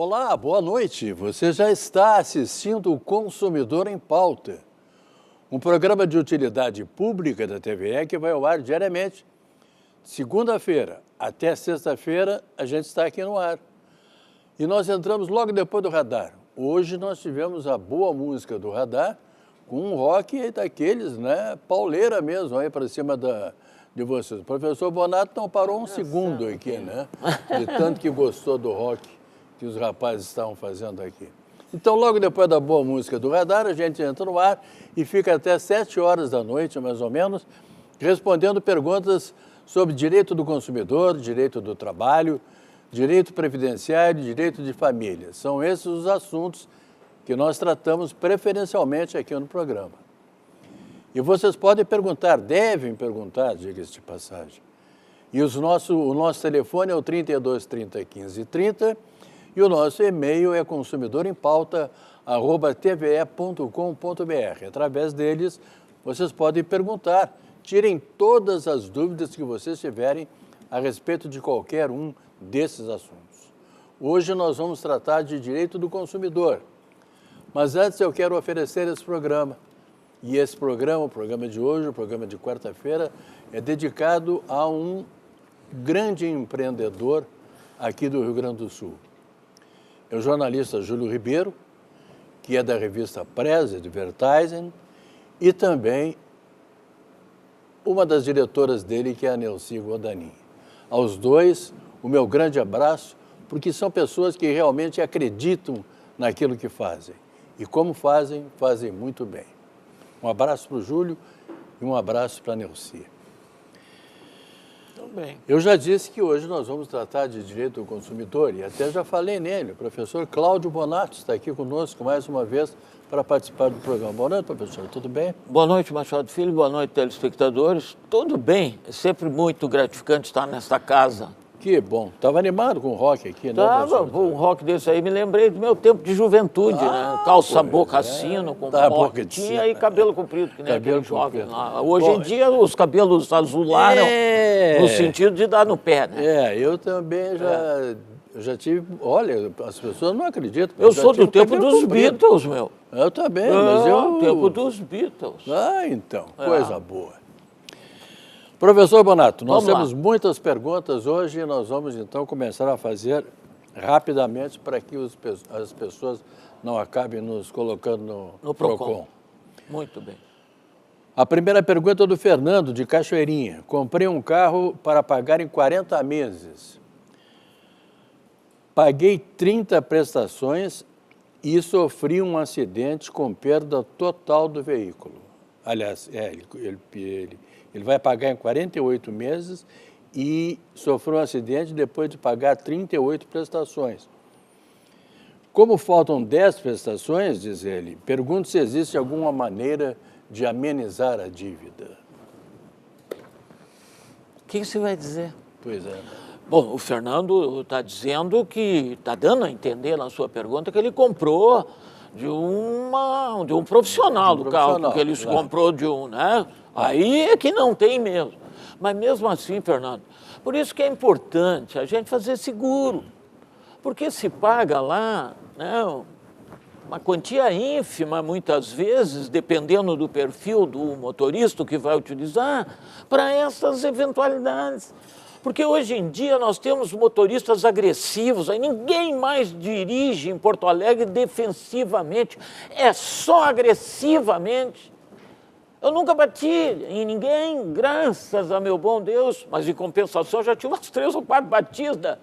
Olá, boa noite. Você já está assistindo o Consumidor em Pauta, um programa de utilidade pública da TVE que vai ao ar diariamente. Segunda-feira até sexta-feira a gente está aqui no ar. E nós entramos logo depois do Radar. Hoje nós tivemos a boa música do Radar com um rock daqueles, né, pauleira mesmo, aí para cima de vocês. O professor Bonato não parou um segundo aqui, né, de tanto que gostou do rock que os rapazes estavam fazendo aqui. Então, logo depois da boa música do Radar, a gente entra no ar e fica até 7 horas da noite, mais ou menos, respondendo perguntas sobre direito do consumidor, direito do trabalho, direito previdenciário e direito de família. São esses os assuntos que nós tratamos preferencialmente aqui no programa. E vocês podem perguntar, devem perguntar, diga-se de passagem. E o nosso telefone é o 32 30 15 30 e o nosso e-mail é consumidorempauta@tve.com.br. Através deles, vocês podem perguntar, tirem todas as dúvidas que vocês tiverem a respeito de qualquer um desses assuntos. Hoje nós vamos tratar de direito do consumidor. Mas antes eu quero oferecer esse programa. E esse programa, o programa de hoje, o programa de quarta-feira, é dedicado a um grande empreendedor aqui do Rio Grande do Sul. É o jornalista Júlio Ribeiro, que é da revista Press Advertising, e também uma das diretoras dele, que é a Nelci Godanin. Aos dois, o meu grande abraço, porque são pessoas que realmente acreditam naquilo que fazem. E como fazem, fazem muito bem. Um abraço para o Júlio e um abraço para a Nelci. Bem. Eu já disse que hoje nós vamos tratar de direito do consumidor e até já falei nele. O professor Cláudio Bonato está aqui conosco mais uma vez para participar do programa. Boa noite, professor. Tudo bem? Boa noite, Machado Filho. Boa noite, telespectadores. Tudo bem. É sempre muito gratificante estar nesta casa. Que bom. Estava animado com o rock aqui, né? Estava. Um rock desse aí me lembrei do meu tempo de juventude, né? Calça boca sino, com boquinha e cabelo comprido, que nem aquele jovem lá. Hoje em dia os cabelos azularam no sentido de dar no pé, né? Eu também já tive... Olha, as pessoas não acreditam. Eu sou do tempo dos Beatles, meu. Eu também, mas eu... tempo dos Beatles. Então, coisa boa. Professor Bonato, nós temos muitas perguntas hoje e nós vamos então começar a fazer rapidamente para que as pessoas não acabem nos colocando no Procon. Muito bem. A primeira pergunta é do Fernando, de Cachoeirinha. Comprei um carro para pagar em 40 meses. Paguei 30 prestações e sofri um acidente com perda total do veículo. Aliás, ele vai pagar em 48 meses e sofreu um acidente depois de pagar 38 prestações. Como faltam 10 prestações, diz ele, pergunto se existe alguma maneira de amenizar a dívida. O que você vai dizer? Pois é. Bom, o Fernando está dizendo que, está dando a entender na sua pergunta que ele comprou de um profissional do carro, porque ele se comprou de um, né? Aí é que não tem mesmo. Mas mesmo assim, Fernando, por isso que é importante a gente fazer seguro. Porque se paga lá, né, uma quantia ínfima, muitas vezes, dependendo do perfil do motorista que vai utilizar, para essas eventualidades. Porque hoje em dia nós temos motoristas agressivos, aí ninguém mais dirige em Porto Alegre defensivamente, é só agressivamente. Eu nunca bati em ninguém, graças a meu bom Deus, mas em compensação já tive umas 3 ou 4 batidas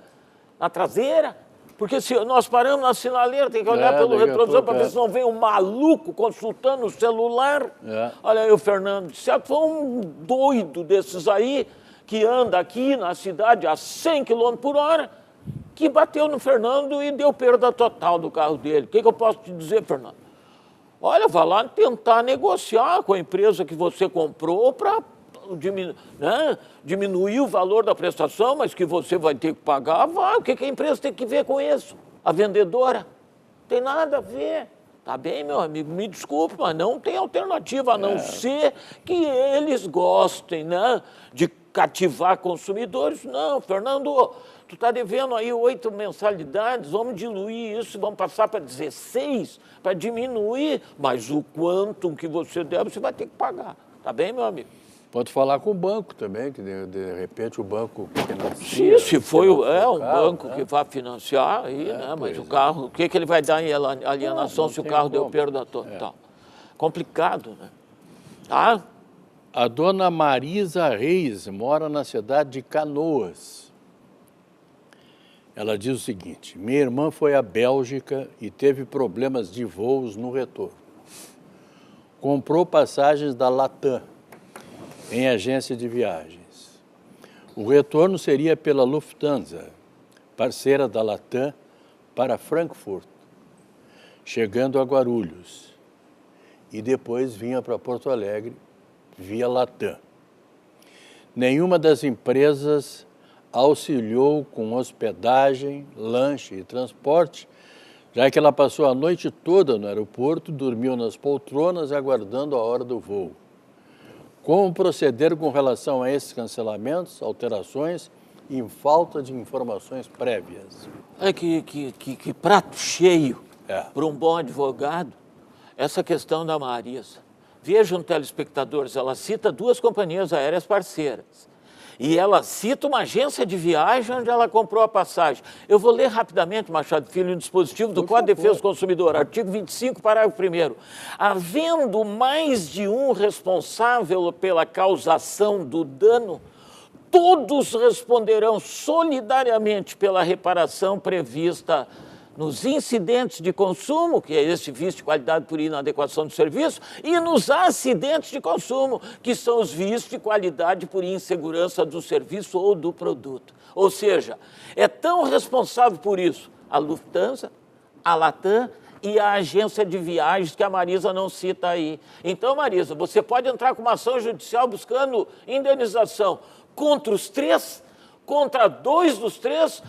na traseira, porque se nós paramos na sinaleira, tem que olhar pelo retrovisor para ver se não vem um maluco consultando o celular. Olha aí o Fernando, certo, foi um doido desses aí, que anda aqui na cidade a 100 km por hora, que bateu no Fernando e deu perda total do carro dele. O que eu posso te dizer, Fernando? Olha, vá lá tentar negociar com a empresa que você comprou para diminuir o valor da prestação, mas que você vai ter que pagar, vai. O que a empresa tem que ver com isso? A vendedora? Não tem nada a ver. Tá bem, meu amigo, me desculpe, mas não tem alternativa, a não ser que eles gostem, né, de cativar consumidores. Não, Fernando, tu está devendo aí 8 mensalidades, vamos diluir isso, vamos passar para 16, para diminuir, mas o quanto que você deve, você vai ter que pagar. Tá bem, meu amigo? Pode falar com o banco também, que de repente o banco financia. Sim, se foi um carro, banco né? que vai financiar, aí, né? Mas o carro, o que ele vai dar em alienação se o carro deu perda total? Complicado, né? Tá? A dona Marisa Reis mora na cidade de Canoas. Ela diz o seguinte: minha irmã foi à Bélgica e teve problemas de voos no retorno. Comprou passagens da Latam em agência de viagens. O retorno seria pela Lufthansa, parceira da Latam, para Frankfurt, chegando a Guarulhos. E depois vinha para Porto Alegre via Latam. Nenhuma das empresas auxiliou com hospedagem, lanche e transporte, já que ela passou a noite toda no aeroporto, dormiu nas poltronas aguardando a hora do voo. Como proceder com relação a esses cancelamentos, alterações e falta de informações prévias? Que prato cheio para um bom advogado essa questão da Marisa. Vejam, telespectadores, ela cita 2 companhias aéreas parceiras. E ela cita uma agência de viagem onde ela comprou a passagem. Eu vou ler rapidamente, Machado Filho, no dispositivo do Código de Defesa do Consumidor, artigo 25, parágrafo 1º. Havendo mais de um responsável pela causação do dano, todos responderão solidariamente pela reparação prevista nos incidentes de consumo, que é esse vício de qualidade por inadequação do serviço, e nos acidentes de consumo, que são os vícios de qualidade por insegurança do serviço ou do produto. Ou seja, é tão responsável por isso a Lufthansa, a Latam e a agência de viagens que a Marisa não cita aí. Então, Marisa, você pode entrar com uma ação judicial buscando indenização contra os 3, contra 2 dos 3,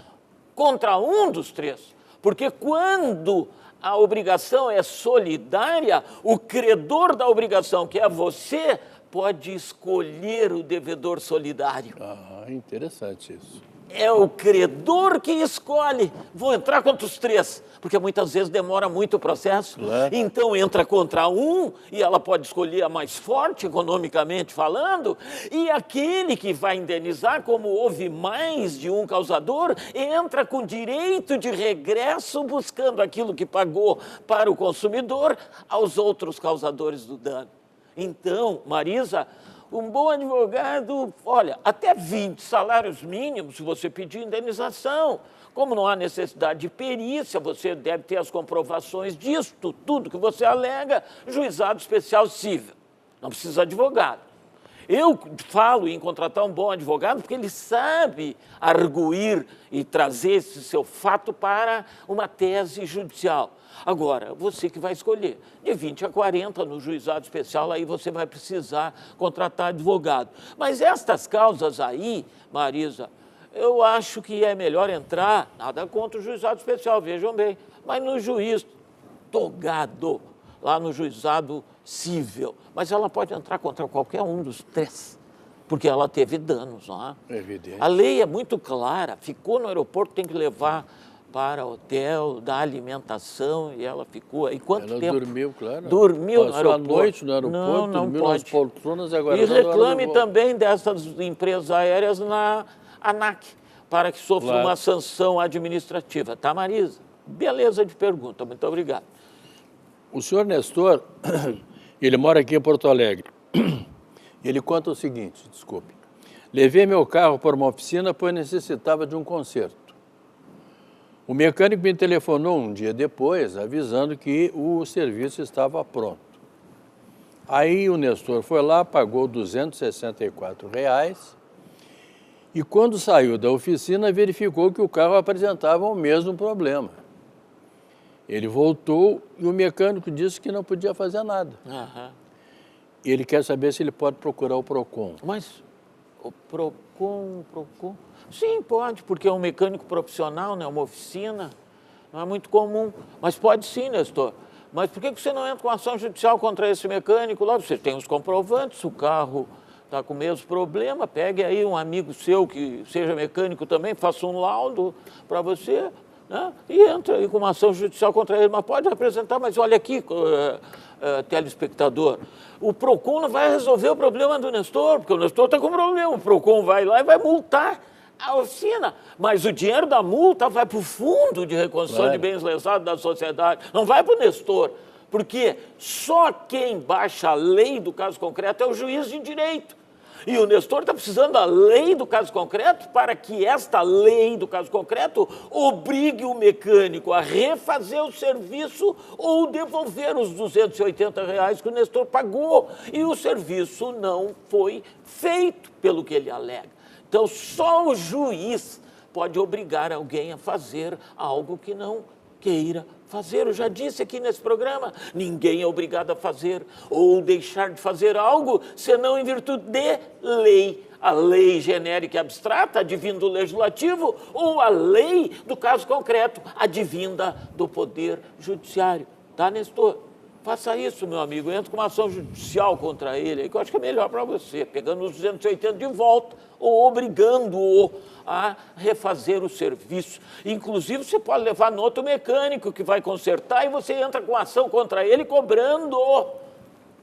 contra 1 dos 3. Porque quando a obrigação é solidária, o credor da obrigação, que é você, pode escolher o devedor solidário. Ah, interessante isso. É o credor que escolhe. Vou entrar contra os 3, porque muitas vezes demora muito o processo. Claro. Então entra contra 1 e ela pode escolher a mais forte, economicamente falando, e aquele que vai indenizar, como houve mais de um causador, entra com direito de regresso buscando aquilo que pagou para o consumidor aos outros causadores do dano. Então, Marisa, um bom advogado, olha, até 20 salários mínimos, se você pedir indenização. Como não há necessidade de perícia, você deve ter as comprovações disto, tudo que você alega, juizado especial cível. Não precisa de advogado. Eu falo em contratar um bom advogado porque ele sabe arguir e trazer esse seu fato para uma tese judicial. Agora, você que vai escolher, de 20 a 40 no juizado especial, aí você vai precisar contratar advogado. Mas estas causas aí, Marisa, eu acho que é melhor entrar, nada contra o juizado especial, vejam bem, mas no juiz togado, lá no juizado cível. Mas ela pode entrar contra qualquer um dos 3, porque ela teve danos, não é? Evidente. A lei é muito clara, ficou no aeroporto, tem que levar para hotel, dar alimentação, e ela ficou. E quanto ela tempo? Dormiu, claro. Dormiu no aeroporto. Passou a noite no aeroporto, não dormiu pode. nas poltronas, agora... E reclame também dessas empresas aéreas na ANAC, para que sofra uma sanção administrativa. Tá, Marisa? Beleza de pergunta, muito obrigado. O senhor Nestor, ele mora aqui em Porto Alegre. Ele conta o seguinte, desculpe. Levei meu carro para uma oficina, pois necessitava de um conserto. O mecânico me telefonou um dia depois, avisando que o serviço estava pronto. Aí o Nestor foi lá, pagou R$ 264 e quando saiu da oficina, verificou que o carro apresentava o mesmo problema. Ele voltou e o mecânico disse que não podia fazer nada. Uhum. Ele quer saber se ele pode procurar o PROCON. Mas o PROCON... Sim, pode, porque é um mecânico profissional, né? Uma oficina, não é muito comum. Mas pode sim, Nestor. Mas por que você não entra com ação judicial contra esse mecânico? Lá você tem os comprovantes, o carro está com o mesmo problema, pegue aí um amigo seu que seja mecânico também, faça um laudo para você, né? E entra aí com uma ação judicial contra ele. Mas pode apresentar, mas olha aqui, telespectador, o PROCON não vai resolver o problema do Nestor, porque o Nestor está com problema, o PROCON vai lá e vai multar a oficina, mas o dinheiro da multa vai para o Fundo de Reconstrução de Bens Lesados da Sociedade, não vai para o Nestor, porque só quem baixa a lei do caso concreto é o juiz de direito. E o Nestor está precisando da lei do caso concreto para que esta lei do caso concreto obrigue o mecânico a refazer o serviço ou devolver os R$280 que o Nestor pagou. E o serviço não foi feito, pelo que ele alega. Então, só o juiz pode obrigar alguém a fazer algo que não queira fazer. Eu já disse aqui nesse programa, ninguém é obrigado a fazer ou deixar de fazer algo, senão em virtude de lei. A lei genérica e abstrata, advinda do legislativo, ou a lei do caso concreto, advinda do poder judiciário. Tá, Nestor? Faça isso, meu amigo. Entra com uma ação judicial contra ele, que eu acho que é melhor para você, pegando os 280 de volta ou obrigando-o a refazer o serviço. Inclusive, você pode levar no outro mecânico que vai consertar e você entra com ação contra ele cobrando.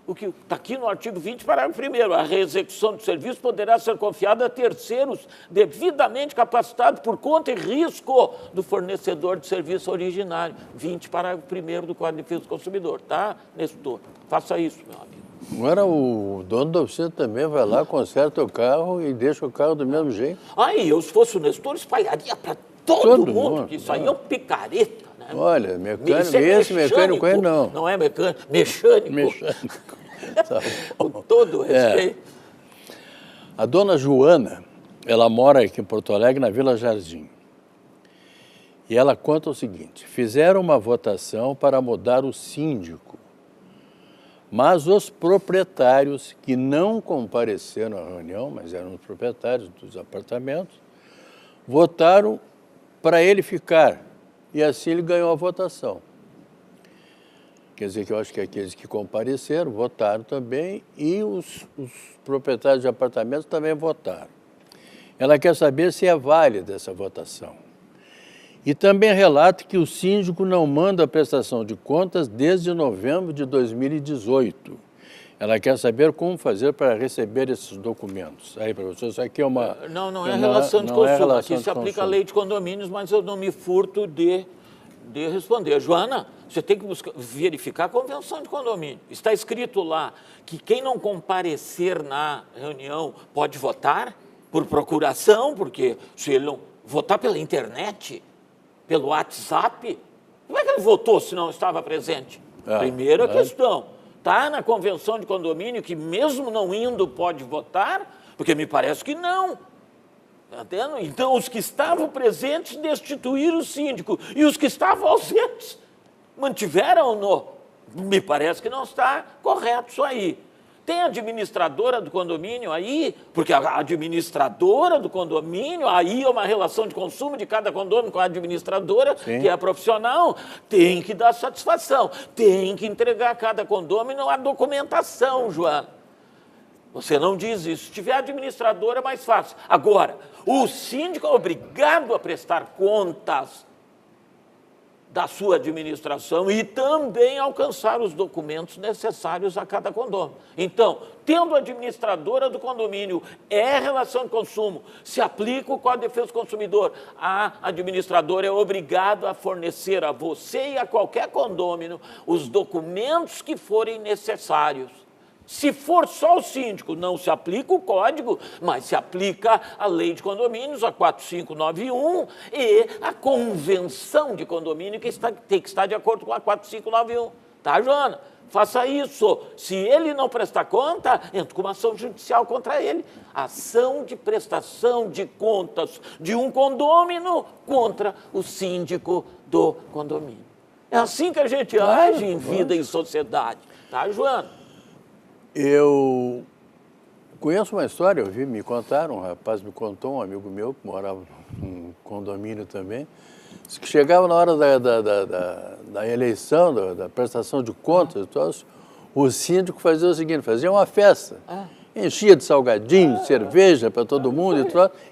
O que está aqui no artigo 20, parágrafo 1º, a reexecução do serviço poderá ser confiada a terceiros devidamente capacitados por conta e risco do fornecedor de serviço originário. 20, parágrafo 1º do Código de Defesa do Consumidor, tá, Nestor? Faça isso, meu amigo. Agora o dono da oficina também vai lá, conserta o carro e deixa o carro do mesmo jeito. Aí, eu, se fosse o Nestor, espalharia para todo mundo, que isso aí é um picareta. Né? Olha, mecânico, esse mecânico aí não. Não é mecânico, mecânico. Mecânico. Tá com todo respeito. A dona Joana, ela mora aqui em Porto Alegre, na Vila Jardim. E ela conta o seguinte: fizeram uma votação para mudar o síndico, mas os proprietários que não compareceram à reunião, mas eram os proprietários dos apartamentos, votaram para ele ficar. E assim ele ganhou a votação. Quer dizer que eu acho que aqueles que compareceram votaram também e os proprietários de apartamentos também votaram. Ela quer saber se é válida essa votação. E também relata que o síndico não manda a prestação de contas desde novembro de 2018. Ela quer saber como fazer para receber esses documentos. Aí, professor, isso aqui é uma... Não é relação de consumo. Aqui se aplica a lei de condomínios, mas eu não me furto de responder. Joana, você tem que verificar a convenção de condomínio. Está escrito lá que quem não comparecer na reunião pode votar por procuração, porque se ele não votar pela internet, pelo WhatsApp, como é que ele votou se não estava presente? Primeira questão. Está na convenção de condomínio que mesmo não indo pode votar? Porque me parece que não. Tá entendendo? Então, os que estavam presentes destituíram o síndico e os que estavam ausentes mantiveram-no. Me parece que não está correto isso aí. Tem a administradora do condomínio aí, porque a administradora do condomínio, aí é uma relação de consumo de cada condomínio com a administradora, sim, que é a profissional, tem que dar satisfação, tem que entregar a cada condomínio a documentação, Joana. Você não diz isso. Se tiver administradora, é mais fácil. Agora, o síndico é obrigado a prestar contas da sua administração e também alcançar os documentos necessários a cada condomínio. Então, tendo a administradora do condomínio, é relação de consumo, se aplica o Código de Defesa do Consumidor, a administradora é obrigada a fornecer a você e a qualquer condômino os documentos que forem necessários. Se for só o síndico, não se aplica o código, mas se aplica a lei de condomínios, a 4591, e a convenção de condomínio, que tem que estar de acordo com a 4591. Tá, Joana? Faça isso. Se ele não prestar conta, entra com uma ação judicial contra ele. Ação de prestação de contas de um condômino contra o síndico do condomínio. É assim que a gente age em vida e sociedade. Tá, Joana? Eu conheço uma história, me contaram, um rapaz me contou, um amigo meu que morava num condomínio também, disse que chegava na hora da eleição, da prestação de contas, o síndico fazia o seguinte, fazia uma festa. enchia de salgadinho, cerveja para todo mundo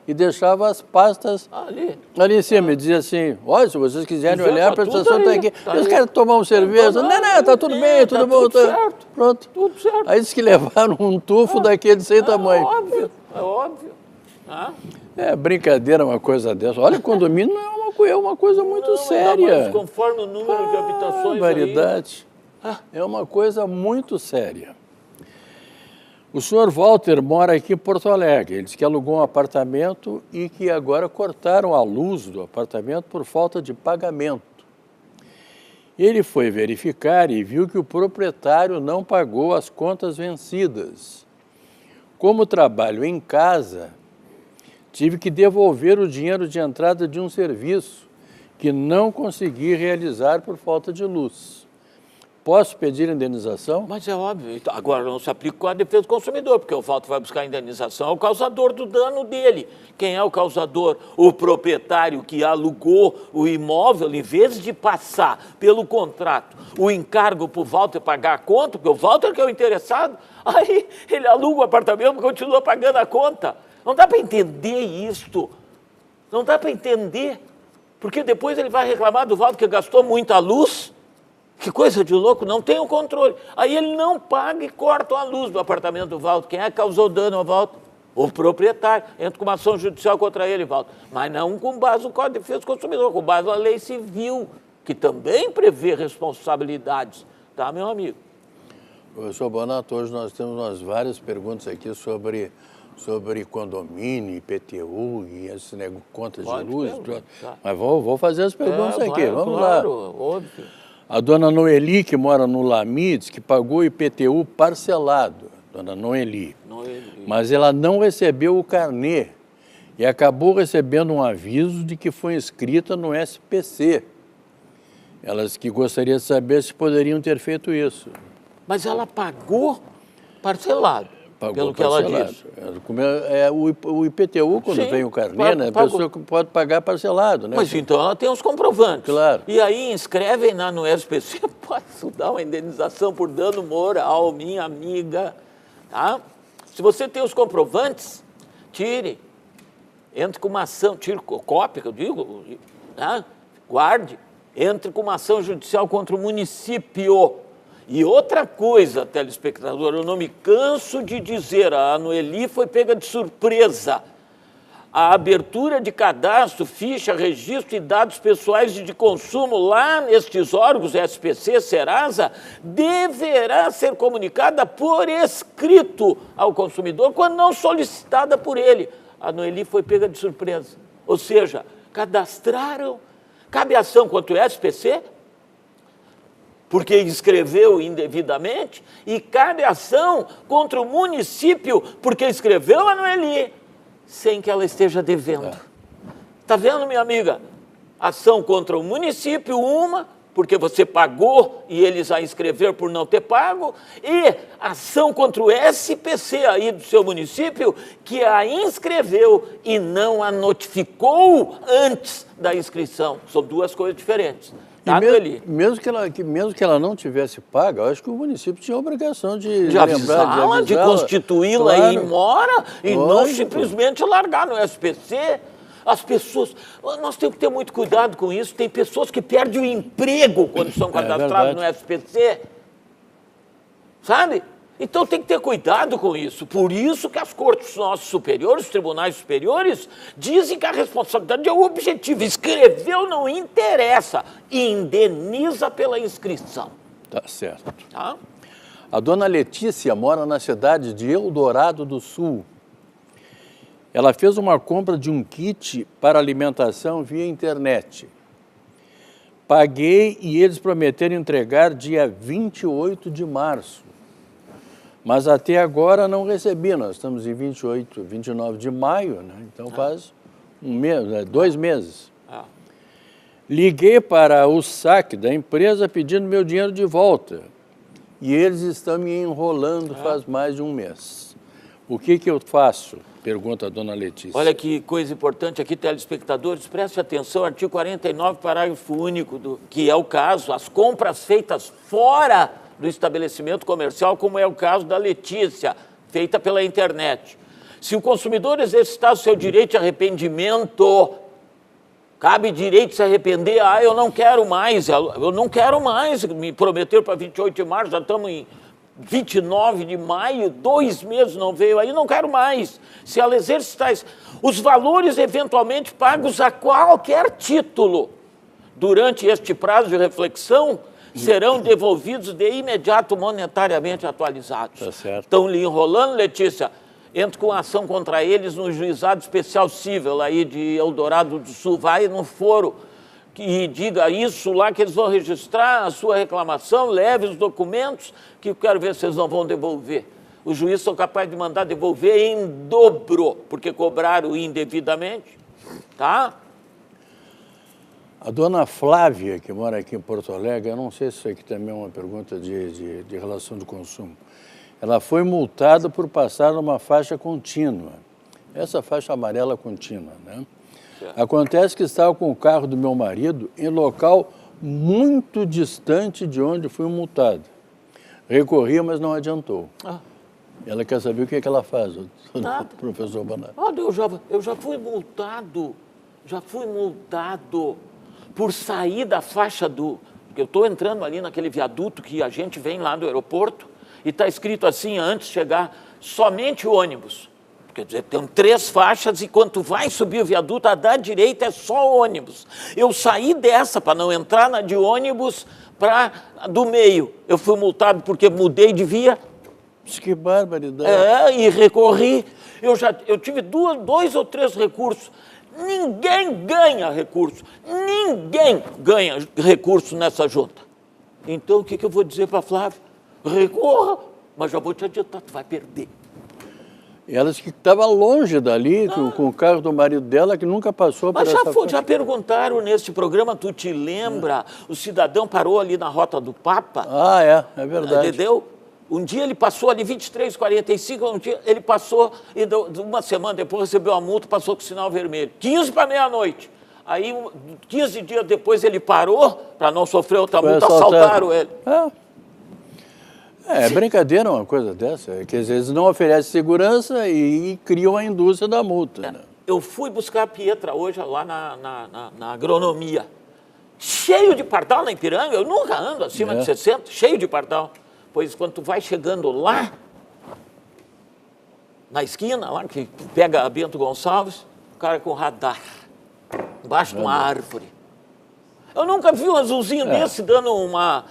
e deixava as pastas ali em cima. E dizia assim, olha, se vocês quiserem olhar, a prestação está aqui. Eles querem tomar uma cerveja. Não, está tudo bem, tudo bom. Tudo certo. Pronto. Tudo certo. Aí disse que levaram um tufo daquele sem tamanho. É óbvio. É brincadeira uma coisa dessa. Olha, condomínio não é uma coisa muito séria. Mas conforme o número de habitações variedade. É uma coisa muito séria. O senhor Walter mora aqui em Porto Alegre. Ele disse que alugou um apartamento e que agora cortaram a luz do apartamento por falta de pagamento. Ele foi verificar e viu que o proprietário não pagou as contas vencidas. Como trabalho em casa, tive que devolver o dinheiro de entrada de um serviço que não consegui realizar por falta de luz. Posso pedir indenização? Mas é óbvio. Agora não se aplica com a defesa do consumidor, porque o Walter vai buscar a indenização ao causador do dano dele. Quem é o causador? O proprietário que alugou o imóvel, em vez de passar pelo contrato o encargo para o Walter pagar a conta, porque o Walter que é o interessado, aí ele aluga o apartamento e continua pagando a conta. Não dá para entender isto. Não dá para entender. Porque depois ele vai reclamar do Walter que gastou muita luz. Que coisa de louco, não tem o controle. Aí ele não paga e corta a luz do apartamento do Walter. Quem é que causou dano ao Walter? O proprietário. Entra com uma ação judicial contra ele, Walter. Mas não com base no Código de Defesa do Consumidor, com base na lei civil, que também prevê responsabilidades. Tá, meu amigo? Professor Bonato, hoje nós temos várias perguntas aqui sobre condomínio, IPTU e esse negócio, contas de luz. Tá. Mas vou fazer as perguntas aqui. Vamos lá. Óbvio. A dona Noeli, que mora no Lami, diz que pagou o IPTU parcelado, dona Noeli. Mas ela não recebeu o carnê e acabou recebendo um aviso de que foi inscrita no SPC. Elas que gostariam de saber se poderiam ter feito isso. Mas ela pagou parcelado. Pelo que ela disse. O IPTU, quando vem o carnê, né, a pessoa pode pagar parcelado. Né? Mas então ela tem os comprovantes. Claro. E aí inscrevem no SPC, posso dar uma indenização por dano moral, minha amiga. Tá? Se você tem os comprovantes, tire. Entre com uma ação, tire cópia, que eu digo, tá? Guarde. Entre com uma ação judicial contra o município. E outra coisa, telespectador, eu não me canso de dizer, a Noeli foi pega de surpresa. A abertura de cadastro, ficha, registro e dados pessoais de consumo lá nestes órgãos, SPC, Serasa, deverá ser comunicada por escrito ao consumidor, quando não solicitada por ele. A Noeli foi pega de surpresa. Ou seja, cadastraram, cabe ação contra o SPC, porque escreveu indevidamente, e cabe ação contra o município, porque escreveu a Noeli, sem que ela esteja devendo. Está vendo, minha amiga? Ação contra o município, uma, porque você pagou e eles a inscreveram por não ter pago, e ação contra o SPC aí do seu município, que a inscreveu e não a notificou antes da inscrição. São duas coisas diferentes. Mesmo que ela não tivesse paga, eu acho que o município tinha a obrigação de avisá-la, de constituí-la claro. E ir embora, e não simplesmente largar no SPC. As pessoas, nós temos que ter muito cuidado com isso, tem pessoas que perdem o emprego quando são cadastradas no SPC, sabe? Então tem que ter cuidado com isso. Por isso que as cortes nossos superiores, os tribunais superiores, dizem que a responsabilidade é o objetivo. Escreveu não interessa, indeniza pela inscrição. Tá certo. Tá? A dona Letícia mora na cidade de Eldorado do Sul. Ela fez uma compra de um kit para alimentação via internet. Paguei e eles prometeram entregar dia 28 de março. Mas até agora não recebi, nós estamos em 29 de maio, né? Então faz um mês, 2 meses. Liguei para o saque da empresa pedindo meu dinheiro de volta e eles estão me enrolando faz mais de um mês. O que eu faço? Pergunta a dona Letícia. Olha que coisa importante aqui, telespectadores, preste atenção, artigo 49, parágrafo único, que é o caso, as compras feitas fora do estabelecimento comercial, como é o caso da Letícia, feita pela internet. Se o consumidor exercitar o seu direito de arrependimento, cabe direito de se arrepender. Eu não quero mais, me prometeram para 28 de março, já estamos em 29 de maio, 2 meses não veio aí, não quero mais. Se ela exercitar isso, os valores eventualmente pagos a qualquer título durante este prazo de reflexão serão devolvidos de imediato monetariamente atualizados. Tá certo. Estão lhe enrolando, Letícia? Entro com ação contra eles no juizado especial cível aí de Eldorado do Sul. Vai no foro e diga isso lá, que eles vão registrar a sua reclamação, leve os documentos, que eu quero ver se eles não vão devolver. Os juízes são capazes de mandar devolver em dobro, porque cobraram indevidamente, tá? A dona Flávia, que mora aqui em Porto Alegre, eu não sei se isso aqui também é uma pergunta de relação de consumo. Ela foi multada por passar numa faixa contínua, essa faixa amarela contínua, né? Acontece que estava com o carro do meu marido em local muito distante de onde fui multado. Recorri, mas não adiantou. Ela quer saber o que é que ela faz, professor Bonato. Eu já fui multado, por sair da faixa do... Eu estou entrando ali naquele viaduto que a gente vem lá do aeroporto e está escrito assim, antes de chegar, somente ônibus. Quer dizer, tem 3 faixas e quando vai subir o viaduto, a da direita é só ônibus. Eu saí dessa para não entrar na de ônibus para do meio. Eu fui multado porque mudei de via. Que barbaridade. E recorri. Eu tive 2 ou 3 recursos. Ninguém ganha recurso. Ninguém ganha recurso nessa junta. Então, o que eu vou dizer para a Flávia? Recorra, mas já vou te adiantar, tu vai perder. E ela disse que estava longe dali, com o carro do marido dela, que nunca passou por essa faixa. Já perguntaram nesse programa, tu te lembra? O cidadão parou ali na Rota do Papa. É verdade. Entendeu? Um dia ele passou ali 23h45, um dia ele passou e uma semana depois recebeu a multa, passou com o sinal vermelho. 15 para meia-noite. Aí, 15 dias depois ele parou, para não sofrer outra multa, assaltaram ele. É brincadeira uma coisa dessa, que às vezes não oferece segurança e criam a indústria da multa. Né? Eu fui buscar a Pietra hoje lá na agronomia. Cheio de pardal na Ipiranga, eu nunca ando acima de 60, cheio de pardal. Pois quando tu vai chegando lá, na esquina, lá que pega a Bento Gonçalves, o cara com radar, embaixo de uma árvore. Eu nunca vi um azulzinho desse dando uma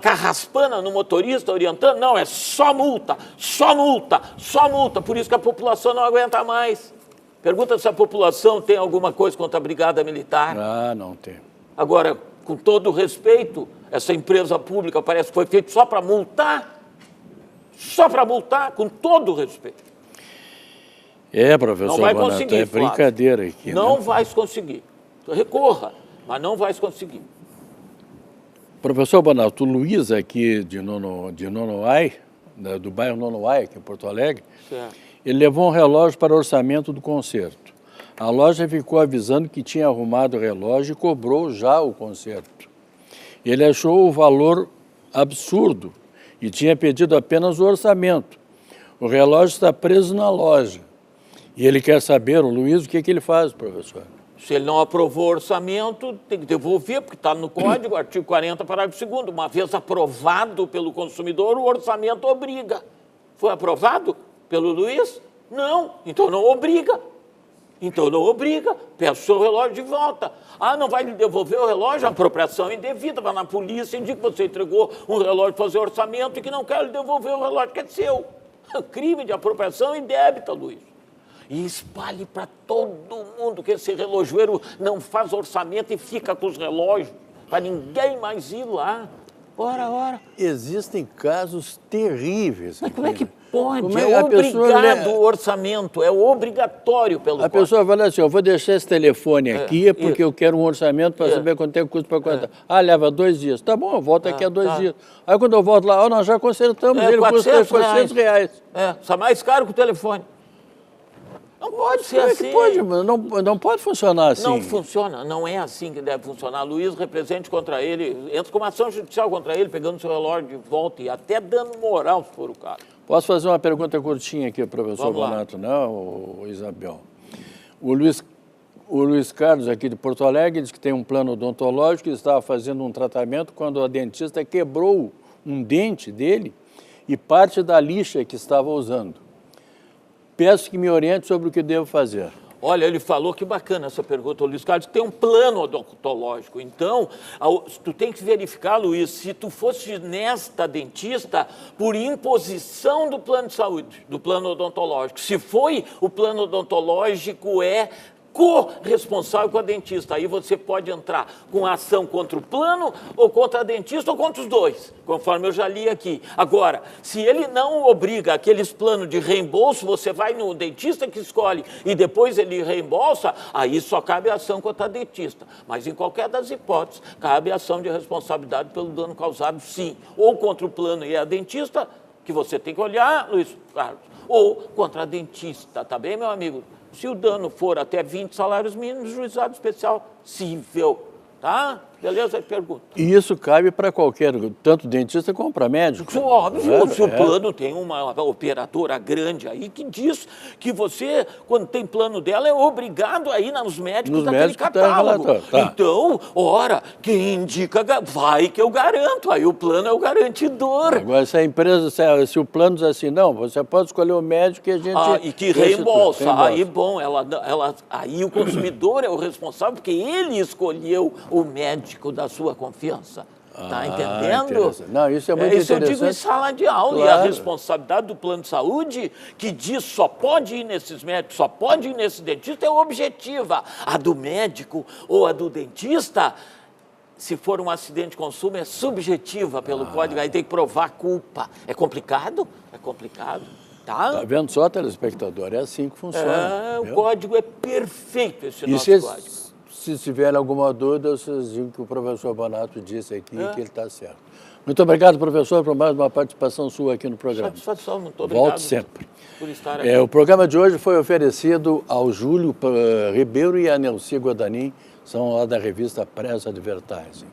carraspana no motorista orientando. Não, é só multa, só multa, só multa. Por isso que a população não aguenta mais. Pergunta se a população tem alguma coisa contra a Brigada Militar. Não tem. Agora, com todo o respeito, essa empresa pública parece que foi feita só para multar, com todo o respeito. Professor não vai Bonato, conseguir, é brincadeira aqui. Não vai conseguir. Recorra, mas não vai conseguir. Professor Bonato, o Luiz aqui de Nonoai, do bairro Nonoai, aqui em Porto Alegre, ele levou um relógio para orçamento do conserto. A loja ficou avisando que tinha arrumado o relógio e cobrou já o conserto. Ele achou o valor absurdo e tinha pedido apenas o orçamento. O relógio está preso na loja. E ele quer saber, o Luiz, o que ele faz, professor? Se ele não aprovou o orçamento, tem que devolver, porque está no código, artigo 40, parágrafo 2º. Uma vez aprovado pelo consumidor, o orçamento obriga. Foi aprovado pelo Luiz? Não, então não obriga. Peça o seu relógio de volta. Não vai lhe devolver o relógio? Apropriação indevida, vai na polícia, indica que você entregou um relógio para fazer orçamento e que não quer lhe devolver o relógio que é seu. Crime de apropriação indébita, Luiz. E espalhe para todo mundo que esse relojoeiro não faz orçamento e fica com os relógios, para ninguém mais ir lá. Ora. Existem casos terríveis. Mas como é que pode? É obrigado o orçamento, é obrigatório pelo código. A pessoa fala assim, eu vou deixar esse telefone aqui porque eu quero um orçamento para saber quanto é que custa para contar. Leva 2 dias. Tá bom, eu volto aqui a 2 dias. Aí quando eu volto lá, nós já consertamos, ele custa R$400. Está mais caro que o telefone. Não pode ser assim. Pode, não pode funcionar assim. Não funciona, não é assim que deve funcionar. Luiz represente contra ele, entra com uma ação judicial contra ele, pegando seu relógio de volta e até dando moral, se for o caso. Posso fazer uma pergunta curtinha aqui, professor Vamos lá. Bonato, não, ou Isabel? O Luiz Carlos, aqui de Porto Alegre, diz que tem um plano odontológico e estava fazendo um tratamento quando a dentista quebrou um dente dele e parte da lixa que estava usando. Peço que me oriente sobre o que devo fazer. Olha, ele falou que bacana essa pergunta, o Luiz Carlos, que tem um plano odontológico. Então, tu tem que verificar, Luiz, se tu fosse nesta dentista por imposição do plano de saúde, do plano odontológico. Se foi, o plano odontológico é corresponsável com a dentista. Aí você pode entrar com ação contra o plano, ou contra a dentista, ou contra os dois, conforme eu já li aqui. Agora, se ele não obriga aqueles planos de reembolso, você vai no dentista que escolhe e depois ele reembolsa, aí só cabe ação contra a dentista. Mas em qualquer das hipóteses, cabe ação de responsabilidade pelo dano causado, sim. Ou contra o plano e a dentista, que você tem que olhar, Luiz Carlos, ou contra a dentista, tá bem, meu amigo? Se o dano for até 20 salários mínimos, juizado especial cível, tá? Beleza? Pergunta. E isso cabe para qualquer, tanto dentista como para médico? Óbvio, se o plano tem uma operadora grande aí que diz que você, quando tem plano dela, é obrigado a ir nos médicos daquele catálogo. Tá. Então, ora, quem indica, vai que eu garanto, aí o plano é o garantidor. Agora, se a empresa, se o plano diz assim, não, você pode escolher o médico que a gente... E que reembolsa. Aí, bom, aí o consumidor é o responsável, porque ele escolheu o médico da sua confiança. Está entendendo? Não, isso é muito interessante. Isso eu digo em sala de aula. Claro. E a responsabilidade do plano de saúde, que diz só pode ir nesses médicos, só pode ir nesse dentista, é objetiva. A do médico ou a do dentista, se for um acidente de consumo, é subjetiva pelo código. Aí tem que provar culpa. É complicado? É complicado. Tá vendo só, telespectador? É assim que funciona. O código é perfeito, esse nosso código. Se tiver alguma dúvida, vocês digam que o professor Bonato disse aqui que ele está certo. Muito obrigado, professor, por mais uma participação sua aqui no programa. Satisfação, muito obrigado. Volte sempre. Por estar aqui. O programa de hoje foi oferecido ao Júlio Ribeiro e a Nelci Guadanin, são lá da revista Press Advertising.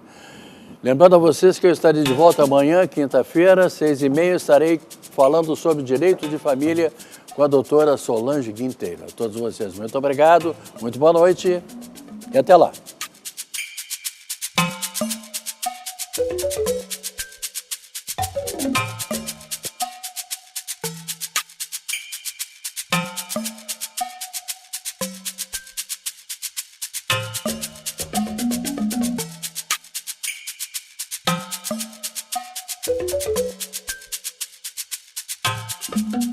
Lembrando a vocês que eu estarei de volta amanhã, quinta-feira, 6h30, estarei falando sobre direito de família com a doutora Solange Guinteiro. A todos vocês, muito obrigado, muito boa noite e até lá. Thank you.